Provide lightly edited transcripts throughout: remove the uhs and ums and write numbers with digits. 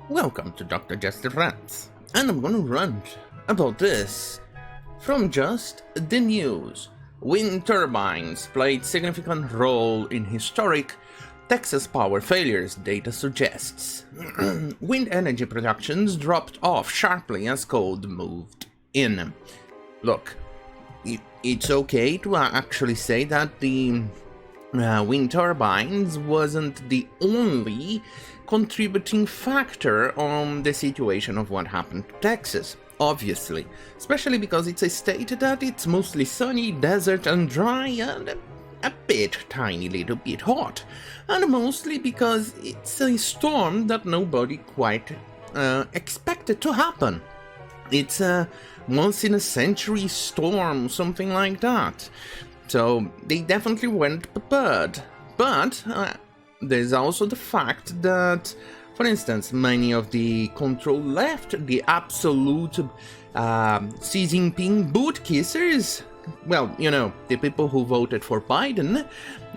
Welcome to Dr. Jester Rants, and I'm gonna rant about this from just the news. Wind turbines played significant role in historic Texas power failures, data suggests. Wind energy productions dropped off sharply as cold moved in. Look, it's okay to actually say that the wind turbines wasn't the only contributing factor on the situation of what happened to Texas, obviously, especially because it's a state that it's mostly sunny, desert and dry and a bit tiny little bit hot, and mostly because it's a storm that nobody quite expected to happen. It's a once in a century storm, something like that. So they definitely weren't prepared. But there's also the fact that, for instance, many of the control left, the absolute Xi Jinping boot kissers, well, you know, the people who voted for Biden,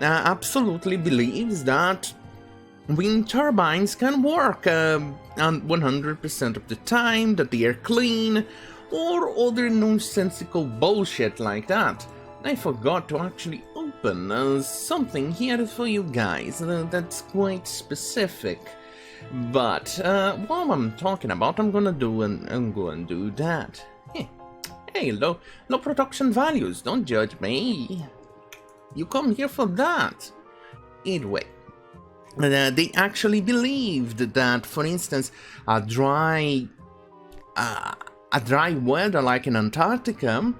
absolutely believes that wind turbines can work 100% of the time, that they are clean, or other nonsensical bullshit like that. I forgot to actually open something here for you guys that's quite specific. But while I'm talking about, I'm gonna do that. Hey, low production values, don't judge me. You come here for that. Anyway, they actually believed that, for instance, a dry weather like in Antarctica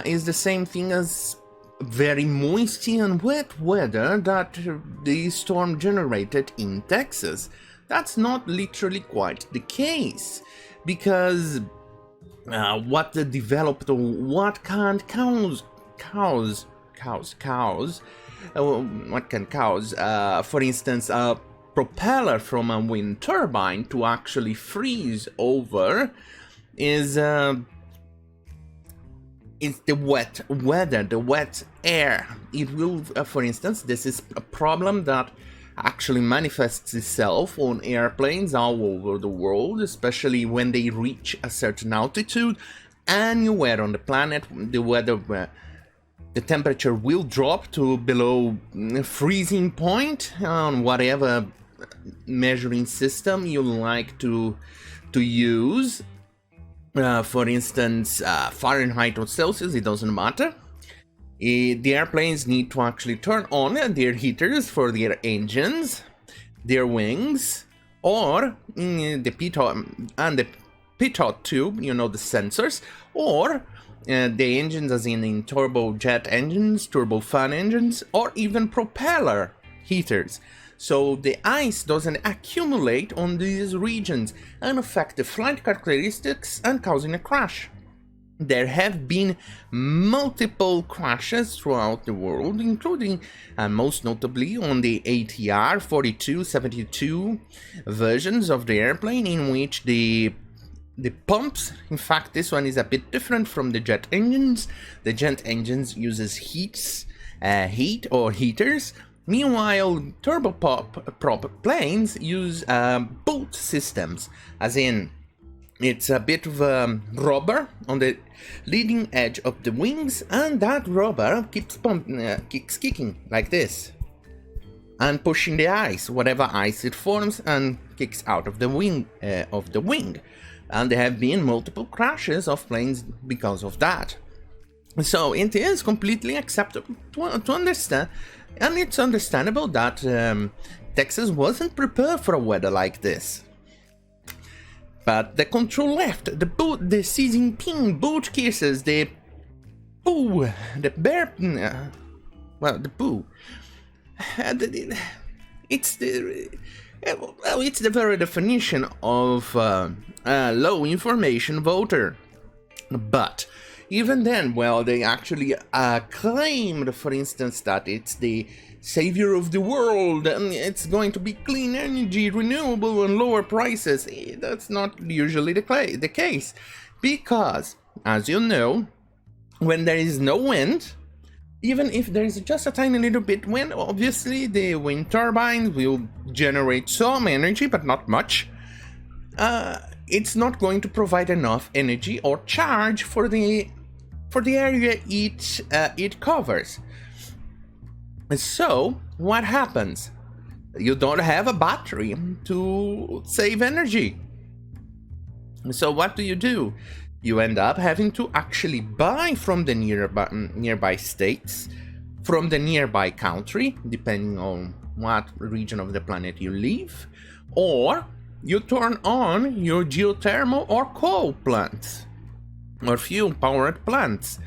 is the same thing as very moisty and wet weather that the storm generated in Texas. That's not literally quite the case, because what can cause, for instance, a propeller from a wind turbine to actually freeze over is the wet weather, the wet air. It will, for instance, this is a problem that actually manifests itself on airplanes all over the world, especially when they reach a certain altitude. Anywhere on the planet, the temperature will drop to below freezing point on whatever measuring system you like to use. For instance, Fahrenheit or Celsius, it doesn't matter. The airplanes need to actually turn on their heaters for their engines, their wings, or the pitot tube, you know, the sensors, or the engines as in turbojet engines, turbofan engines, or even propeller heaters. So the ice doesn't accumulate on these regions and affect the flight characteristics and causing a crash. There have been multiple crashes throughout the world, including most notably on the ATR 4272 versions of the airplane, in which the pumps, in fact this one is a bit different from the jet engines. The jet engines uses heat or heaters. Meanwhile, turboprop planes use boat systems, as in it's a bit of rubber on the leading edge of the wings, and that rubber keeps kicking like this and pushing the ice, whatever ice it forms, and kicks out of the wing. And there have been multiple crashes of planes because of that. So it is completely acceptable to understand. And it's understandable that Texas wasn't prepared for a weather like this. But the control left, the Xi Jinping boot kisses, the poo. It's the very definition of a low information voter. But even then, well, they actually claimed, for instance, that it's the savior of the world and it's going to be clean energy, renewable and lower prices. That's not usually the case, because, as you know, when there is no wind, even if there is just a tiny little bit wind, obviously the wind turbines will generate some energy, but not much. it's not going to provide enough energy or charge for the area it covers. So what happens? You don't have a battery to save energy. So what do? You end up having to actually buy from the nearby states, from the nearby country, depending on what region of the planet you live, or you turn on your geothermal or coal plants, or fuel-powered plants,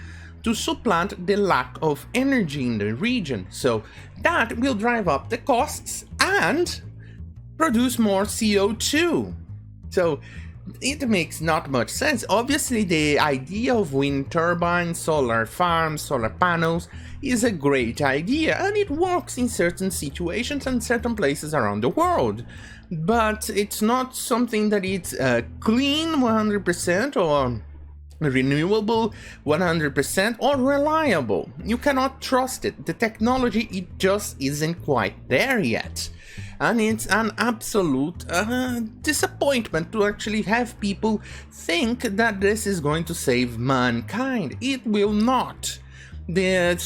to supplant the lack of energy in the region. So that will drive up the costs and produce more CO2. So it makes not much sense. Obviously, the idea of wind turbines, solar farms, solar panels is a great idea, and it works in certain situations and certain places around the world. But it's not something that it's clean 100% or renewable 100% or reliable. You cannot trust it. The technology, it just isn't quite there yet. And it's an absolute disappointment to actually have people think that this is going to save mankind. It will not. The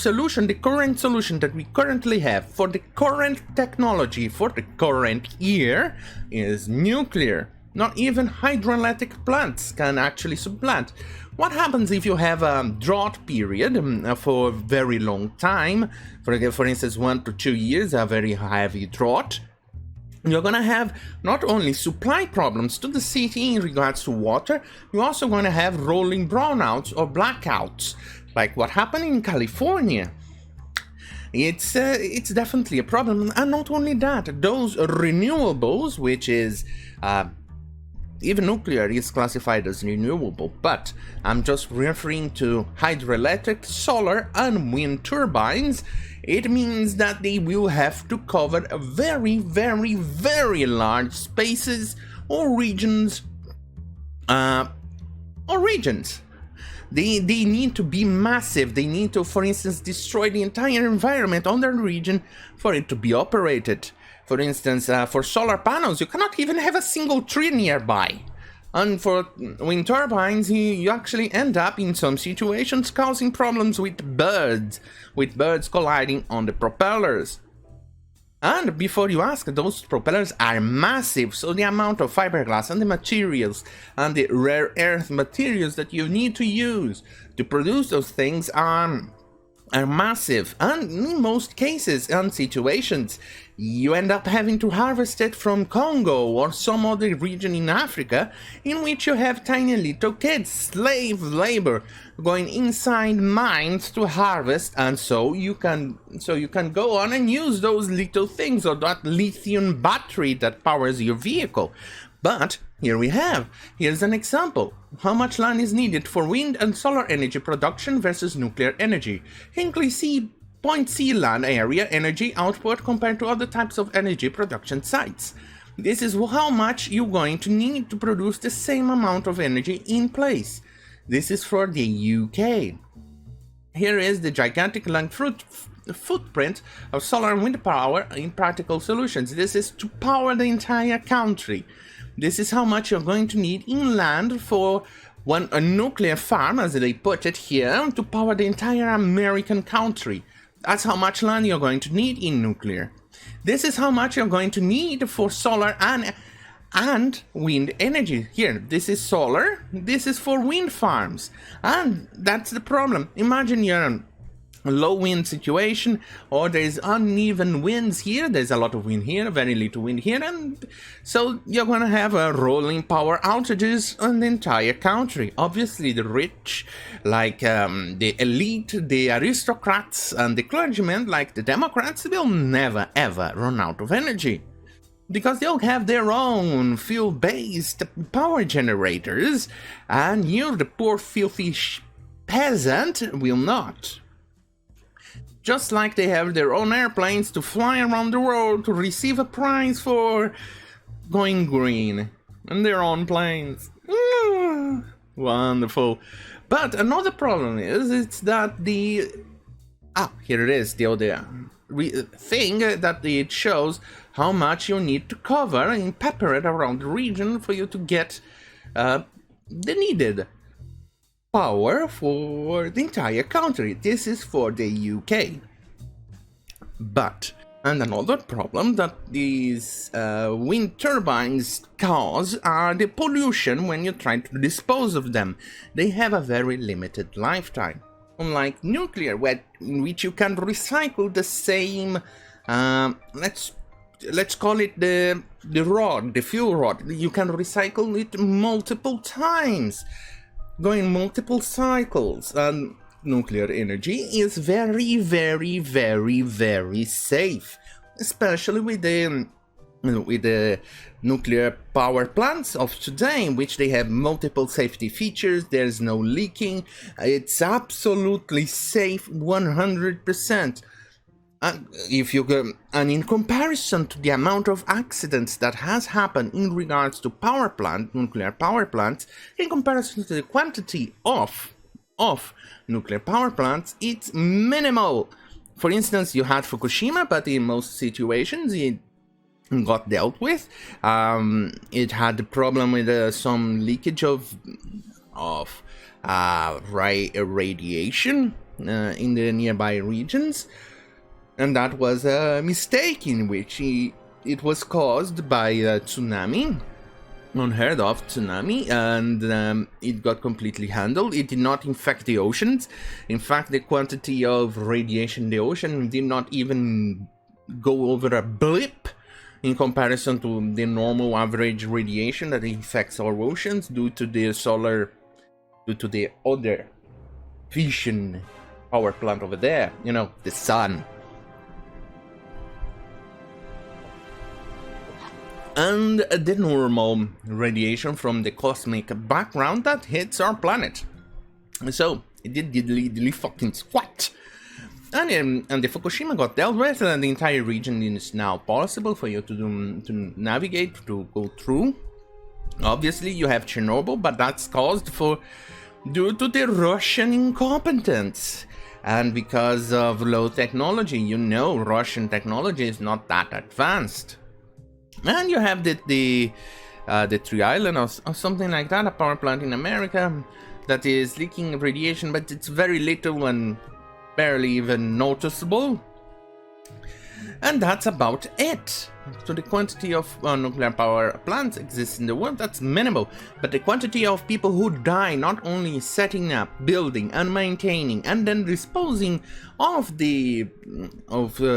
current solution that we currently have for the current technology, for the current year, is nuclear. Not even hydroelectric plants can actually supplant. What happens if you have a drought period for a very long time, for instance 1 to 2 years, a very heavy drought? You're going to have not only supply problems to the city in regards to water, you're also going to have rolling brownouts or blackouts, like what happened in California. It's definitely a problem. And not only that, those renewables, which is even nuclear is classified as renewable, but I'm just referring to hydroelectric, solar and wind turbines. It means that they will have to cover very, very, very large spaces or regions. They need to be massive. They need to, for instance, destroy the entire environment on their region for it to be operated. For instance, for solar panels, you cannot even have a single tree nearby. And for wind turbines, you actually end up in some situations causing problems with birds colliding on the propellers. And before you ask, those propellers are massive, so the amount of fiberglass and the materials and the rare earth materials that you need to use to produce those things are massive, and in most cases and situations you end up having to harvest it from Congo or some other region in Africa, in which you have tiny little kids, slave labor, going inside mines to harvest, and so you can go on and use those little things, or that lithium battery that powers your vehicle. But here's an example. How much land is needed for wind and solar energy production versus nuclear energy? Hinkley Point C land area energy output compared to other types of energy production sites. This is how much you're going to need to produce the same amount of energy in place. This is for the UK. Here is the gigantic land footprint of solar and wind power in practical solutions. This is to power the entire country. This is how much you're going to need in land for a nuclear farm, as they put it here, to power the entire American country. That's how much land you're going to need in nuclear. This is how much you're going to need for solar and wind energy. Here, this is solar, this is for wind farms. And that's the problem. Imagine you're a low wind situation, or there's uneven winds here, there's a lot of wind here, very little wind here, and so you're gonna have rolling power outages on the entire country. Obviously the rich, like the elite, the aristocrats and the clergymen, like the Democrats, will never ever run out of energy, because they'll have their own fuel-based power generators, and you, the poor filthy peasant, will not. Just like they have their own airplanes to fly around the world to receive a prize for going green. And their own planes. Wonderful. But another problem is that here it is, the other thing that it shows how much you need to cover and pepper it around the region for you to get the needed power for the entire country. This is for the UK. But, and another problem that these wind turbines cause are the pollution when you try to dispose of them. They have a very limited lifetime. Unlike nuclear, in which you can recycle the same, let's call it the rod, the fuel rod. You can recycle it multiple times, going multiple cycles. And nuclear energy is very, very, very, very safe, especially with the nuclear power plants of today, in which they have multiple safety features. There's no leaking. It's absolutely safe 100%. If you go, and in comparison to the amount of accidents that has happened in regards to nuclear power plants, in comparison to the quantity of nuclear power plants, it's minimal. For instance, you had Fukushima, but in most situations it got dealt with. It had the problem with some leakage of radiation in the nearby regions. And that was a mistake in which it was caused by a tsunami, unheard of tsunami, and it got completely handled. It did not infect the oceans. In fact, the quantity of radiation in the ocean did not even go over a blip in comparison to the normal average radiation that infects our oceans due to the other fission power plant over there, you know, the sun. And the normal radiation from the cosmic background that hits our planet. So it did diddly fucking squat. And the Fukushima got dealt with, and the entire region is now possible for you to navigate, to go through. Obviously, you have Chernobyl, but that's caused due to the Russian incompetence. And because of low technology, you know, Russian technology is not that advanced. And you have the Tree Island or something like that, a power plant in America that is leaking radiation, but it's very little and barely even noticeable. And that's about it. So the quantity of nuclear power plants exists in the world, that's minimal. But the quantity of people who die not only setting up, building and maintaining and then disposing of the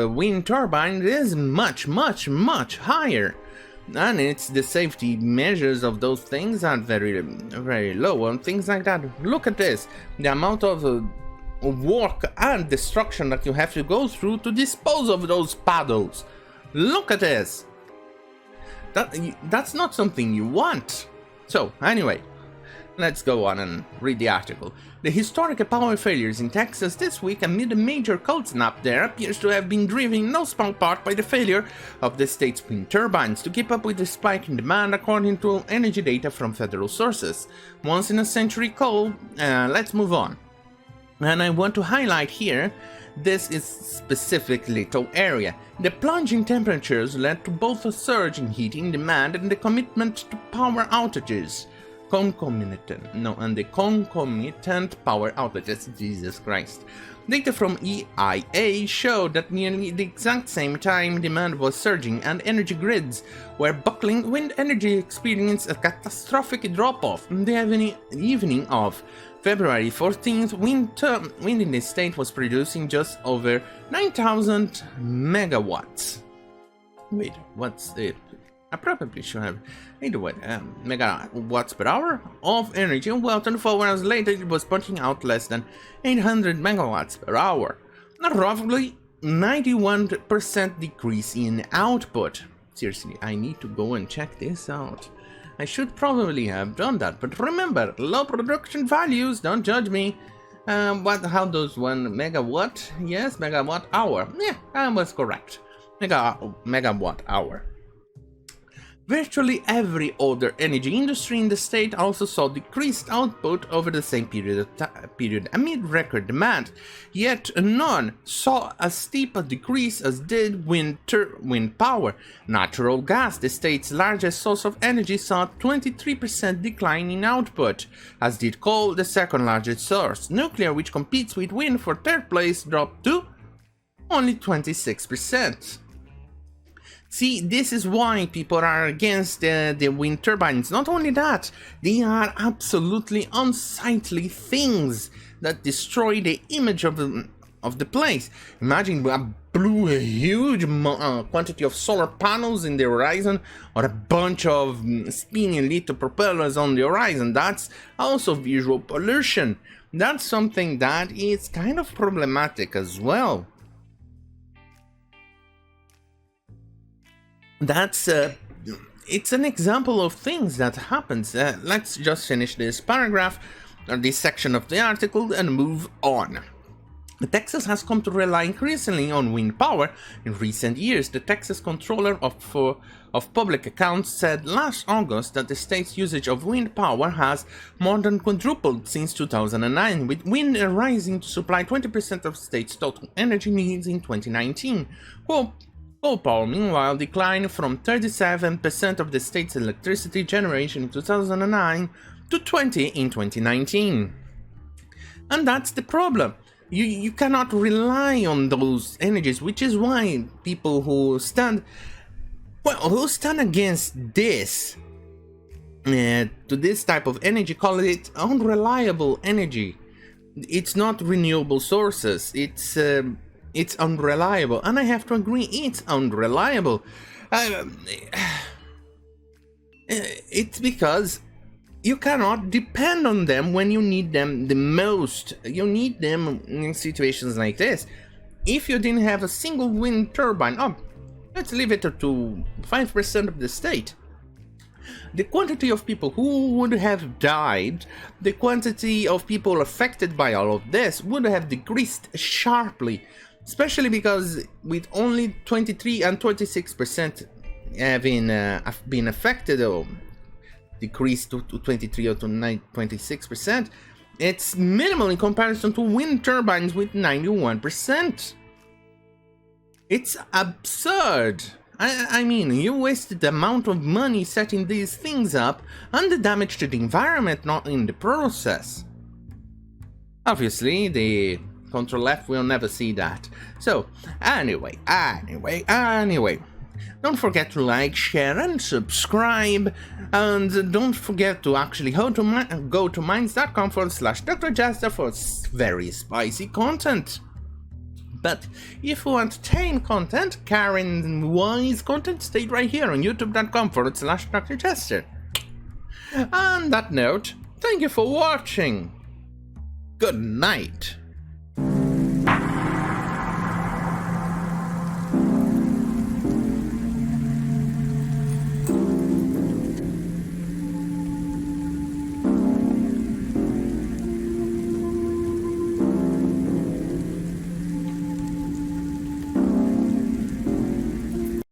wind turbine is much, much, much higher. And it's the safety measures of those things are very, very low and things like that. Look at this, the amount of work and destruction that you have to go through to dispose of those paddles. Look at this. That's not something you want. So anyway, let's go on and read the article. The historic power failures in Texas this week amid a major cold snap there appears to have been driven in no small part by the failure of the state's wind turbines to keep up with the spike in demand according to energy data from federal sources. Once in a century cold, let's move on. And I want to highlight here, this is specific little area. The plunging temperatures led to both a surge in heating demand and the commitment to power outages. Concomitant power outages, Jesus Christ. Data from EIA showed that nearly the exact same time demand was surging and energy grids were buckling, wind energy experienced a catastrophic drop-off in the evening of February 14th, wind in the state was producing just over 9,000 megawatts. Wait, what's it? I probably should have megawatts per hour of energy. Well, 24 hours later, it was punching out less than 800 megawatts per hour. A roughly 91% decrease in output. Seriously, I need to go and check this out. I should probably have done that, but remember, low production values, don't judge me. How does 1 megawatt? Yes, megawatt hour. Yeah, I was correct. Megawatt hour. Virtually every other energy industry in the state also saw decreased output over the same period amid record demand, yet none saw as steep a decrease as did wind power. Natural gas, the state's largest source of energy, saw a 23% decline in output, as did coal, the second largest source. Nuclear, which competes with wind for third place, dropped to only 26%. See, this is why people are against the wind turbines. Not only that, they are absolutely unsightly things that destroy the image of the place. Imagine I blew a huge quantity of solar panels in the horizon, or a bunch of spinning little propellers on the horizon. That's also visual pollution. That's something that is kind of problematic as well. That's it's an example of things that happens. Let's just finish this paragraph or this section of the article and move on. Texas has come to rely increasingly on wind power in recent years. The Texas Comptroller of Public Accounts said last August that the state's usage of wind power has more than quadrupled since 2009, with wind rising to supply 20% of the state's total energy needs in 2019. Coal power, meanwhile, declined from 37% of the state's electricity generation in 2009 to 20% in 2019. And that's the problem. You cannot rely on those energies, which is why people who stand against this, to this type of energy, call it unreliable energy. It's not renewable sources, it's unreliable, and I have to agree, it's unreliable. It's because you cannot depend on them when you need them the most. You need them in situations like this. If you didn't have a single wind turbine, let's leave it to 5% of the state, the quantity of people who would have died, the quantity of people affected by all of this would have decreased sharply. Especially because with only 23 and 26% having been affected, or decreased to 23 or to 26%, it's minimal in comparison to wind turbines with 91%. It's absurd. I mean, you wasted the amount of money setting these things up and the damage to the environment not in the process. Obviously, the Control F will never see that. So, anyway. Don't forget to like, share, and subscribe. And don't forget to actually go to minds.com/Dr. Jester for very spicy content. But if you want tame content, Karen wise content, stay right here on youtube.com/Dr. Jester. On that note, thank you for watching. Good night.